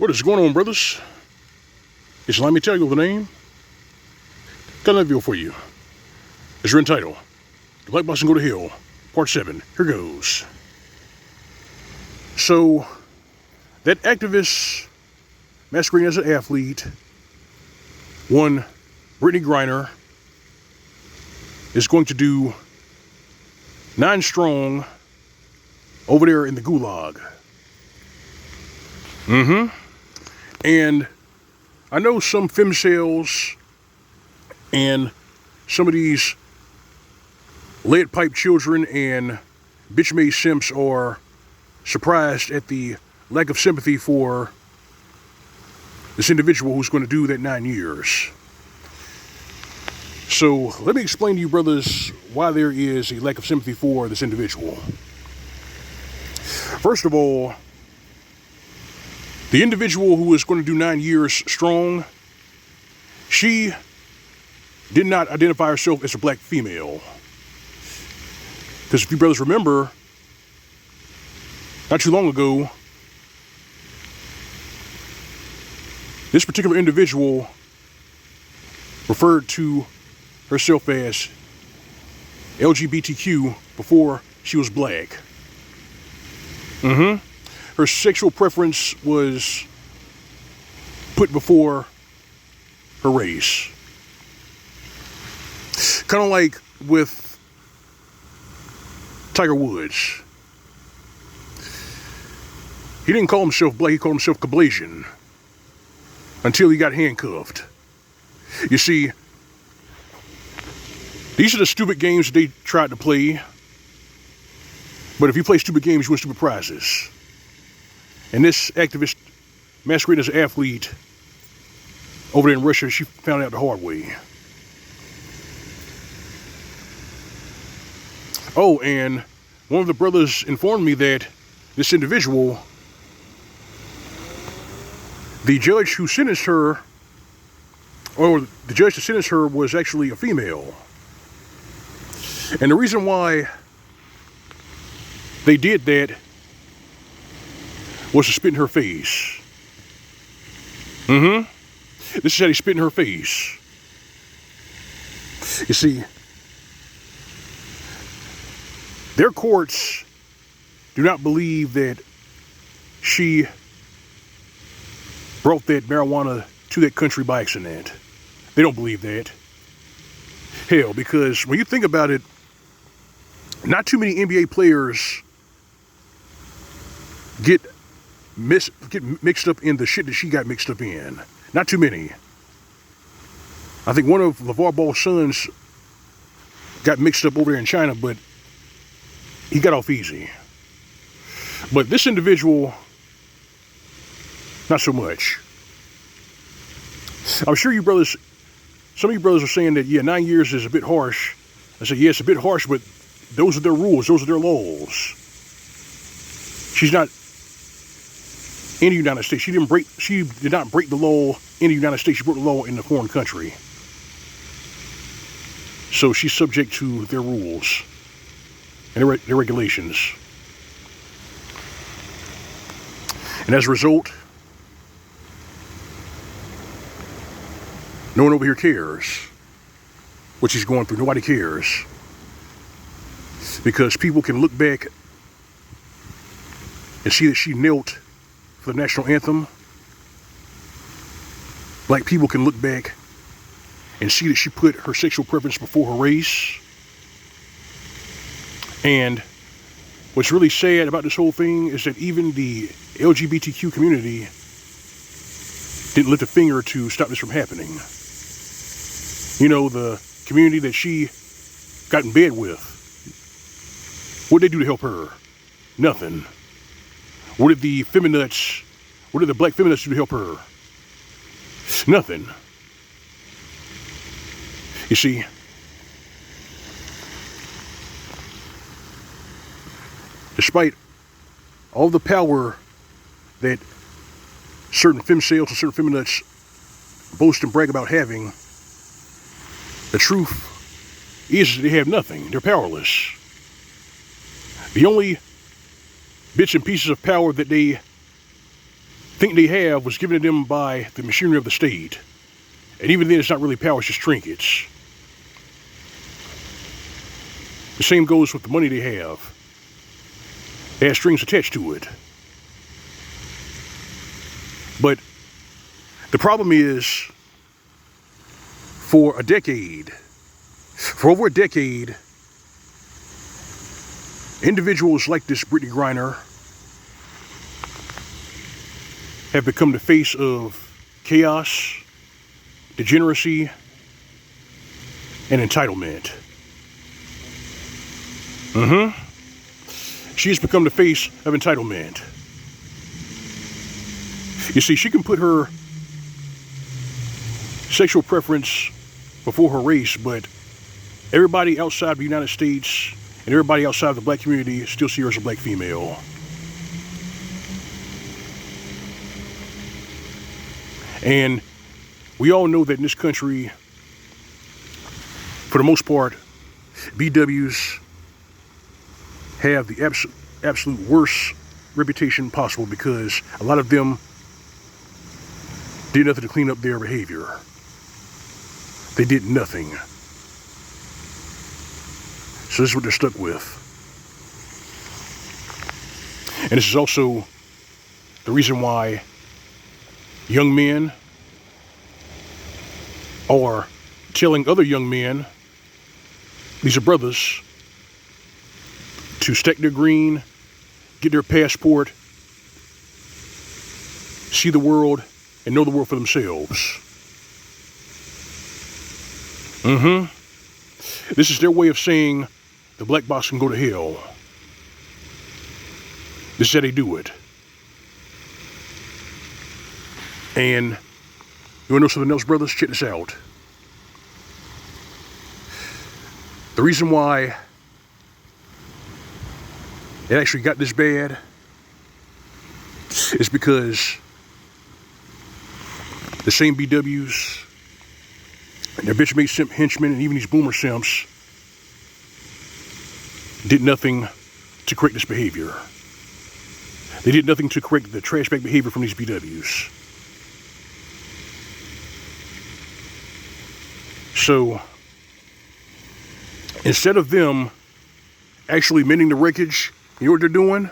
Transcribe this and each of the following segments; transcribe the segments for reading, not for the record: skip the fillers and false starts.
What is going on, brothers? It's let me tell you the name. Got another video for you. It's your entitled. The Black Box and Go to Hell, Part 7. Here goes. So, that activist masquerading as an athlete, one Brittany Griner, is going to do 9 strong over there in the gulag. And I know some femcells and some of these lead pipe children and bitch-made simps are surprised at the lack of sympathy for this individual who's going to do that 9 years. So let me explain to you, brothers, why there is a lack of sympathy for this individual. First of all, the individual who is going to do 9 years strong, she did not identify herself as a black female. Because if you brothers remember, not too long ago, this particular individual referred to herself as LGBTQ before she was black. Her sexual preference was put before her race. Kind of like with Tiger Woods. He didn't call himself black, he called himself Caucasian until he got handcuffed. You see, these are the stupid games they tried to play. But if you play stupid games, you win stupid prizes. And this activist masquerading as an athlete over there in Russia, she found out the hard way. Oh, and one of the brothers informed me that this individual, the judge who sentenced her, or the judge that sentenced her, was actually a female. And the reason why they did that was to spit in her face. This is how they spit in her face. You see, their courts do not believe that she brought that marijuana to that country by accident. They don't believe that. Hell, because when you think about it, not too many NBA players get mixed up in the shit that she got mixed up in. Not too many. I think one of LeVar Ball's sons got mixed up over there in China, but he got off easy. But this individual, not so much. I'm sure you brothers, some of you brothers are saying that, yeah, 9 years is a bit harsh. I said, yeah, it's a bit harsh, but those are their rules. Those are their laws. She's not in the United States. She did not break the law in the United States. She broke the law in a foreign country. So she's subject to their rules and their regulations. And as a result, no one over here cares what she's going through. Nobody cares. Because people can look back and see that she knelt for the national anthem. Black people can look back and see that she put her sexual preference before her race. And what's really sad about this whole thing is that even the LGBTQ community didn't lift a finger to stop this from happening. You know, the community that she got in bed with. What did they do to help her? Nothing. What did the black feminists do to help her? Nothing. You see, despite all the power that certain femcells and certain feminists boast and brag about having, the truth is that they have nothing. They're powerless. The only bits and pieces of power that they think they have was given to them by the machinery of the state. And even then, it's not really power, it's just trinkets. The same goes with the money they have. It has strings attached to it. But the problem is, for over a decade, individuals like this Brittany Griner have become the face of chaos, degeneracy, and entitlement. She has become the face of entitlement. You see, she can put her sexual preference before her race, but everybody outside the United States and everybody outside the black community still see her as a black female. And we all know that in this country, for the most part, BWs have the absolute worst reputation possible because a lot of them did nothing to clean up their behavior. They did nothing. So this is what they're stuck with. And this is also the reason why young men are telling other young men, these are brothers, to stack their green, get their passport, see the world, and know the world for themselves. This is their way of saying the black box can go to hell. This is how they do it. And you want to know something else, brothers? Check this out. The reason why it actually got this bad is because the same BWs and their bitch made simp henchmen and even these boomer simps did nothing to correct this behavior. They did nothing to correct the trash bag behavior from these BWs. So instead of them actually mending the wreckage, you know what they're doing?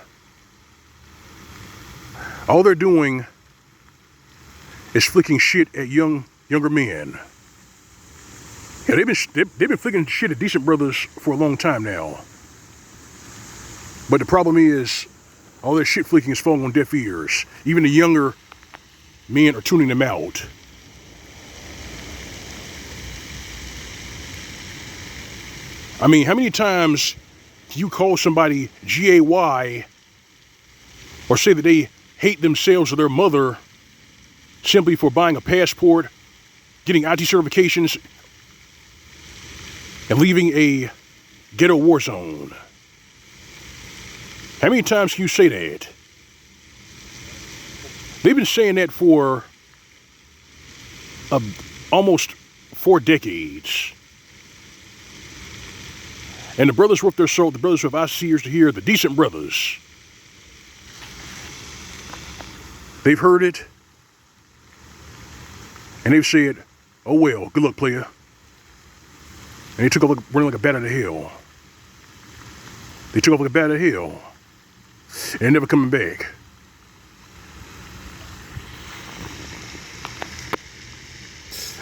All they're doing is flicking shit at younger men. Yeah, they've been flicking shit at decent brothers for a long time now. But the problem is, all their shit flicking is falling on deaf ears. Even the younger men are tuning them out. I mean, how many times do you call somebody GAY or say that they hate themselves or their mother simply for buying a passport, getting IT certifications, and leaving a ghetto war zone? How many times can you say that? They've been saying that for almost 4 decades. And the brothers worth their salt, the brothers who have eyes, ears to hear, the decent brothers, they've heard it, and they've said, oh well, good luck, player. And they took off running like a bat out of hell. They took off like a bat out of hell. And they're never coming back.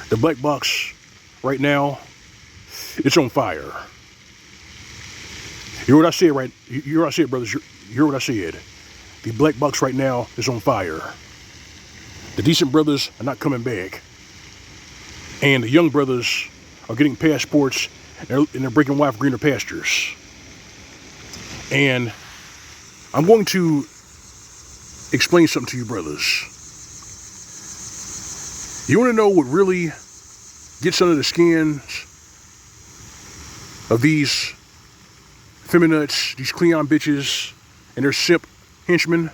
The black box right now, it's on fire. You hear what I said, right? You hear what I said, brothers? You hear what I said? The black box right now is on fire. The decent brothers are not coming back. And the young brothers are getting passports and they're breaking wild for greener pastures. And I'm going to explain something to you, brothers. You want to know what really gets under the skins of these feminists, these Cleon bitches, and their simp henchmen?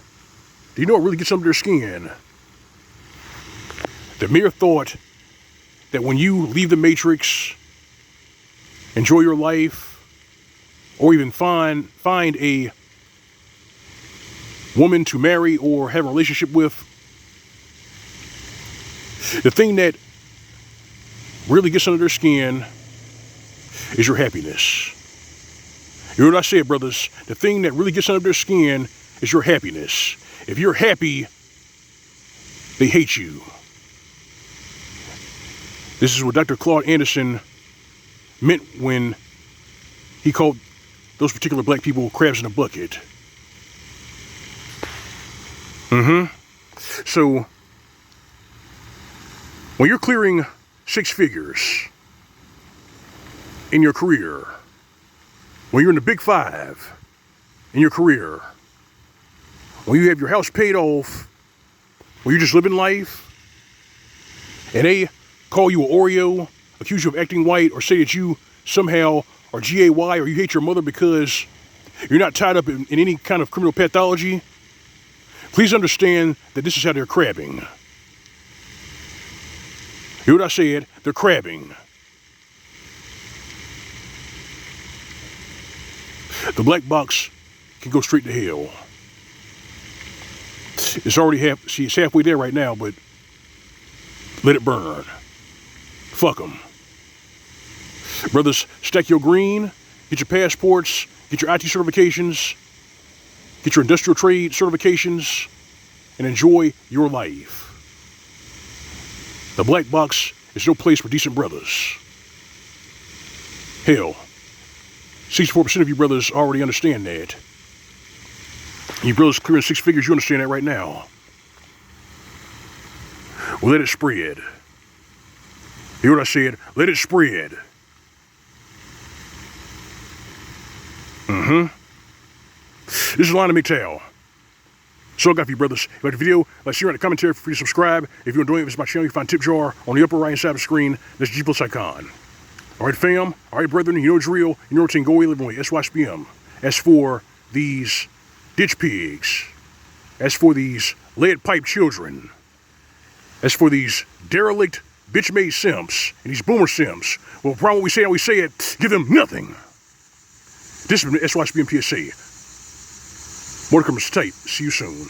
Do you know what really gets under their skin? The mere thought that when you leave the Matrix, enjoy your life, or even find a woman to marry or have a relationship with, The thing that really gets under their skin is your happiness. You know what I said, brothers? The thing that really gets under their skin is your happiness. If you're happy, they hate you. This is what Dr. Claude Anderson meant when he called those particular black people crabs in a bucket. So, when you're clearing 6 figures in your career, when you're in the big 5 in your career, when you have your house paid off, when you're just living life, and they call you an Oreo, accuse you of acting white, or say that you somehow are GAY, or you hate your mother because you're not tied up in any kind of criminal pathology, please understand that this is how they're crabbing. Hear what I said? They're crabbing. The black box can go straight to hell. It's already it's halfway there right now, but let it burn. Fuck them. Brothers, stack your green, get your passports, get your IT certifications, get your industrial trade certifications, and enjoy your life. The black box is no place for decent brothers. Hell, 64% of you brothers already understand that. You brothers clearing 6 figures, you understand that right now. Well, let it spread. Hear what I said? Let it spread. This is Line of McTowell. So I got for you, brothers. If you like the video, like, share, and commentary, feel free to subscribe. If you want to donate, visit my channel, you can find tip jar on the upper right hand side of the screen. That's G plus icon. Alright, fam. Alright, brethren. You know it's real. You know it's in go away, living away. SYSBM. As for these ditch pigs, as for these lead pipe children, as for these derelict bitch-made simps and these boomer simps, well, probably what we say how we say it, give them nothing. This has been SYSBM PSA. More to come, tight. See you soon.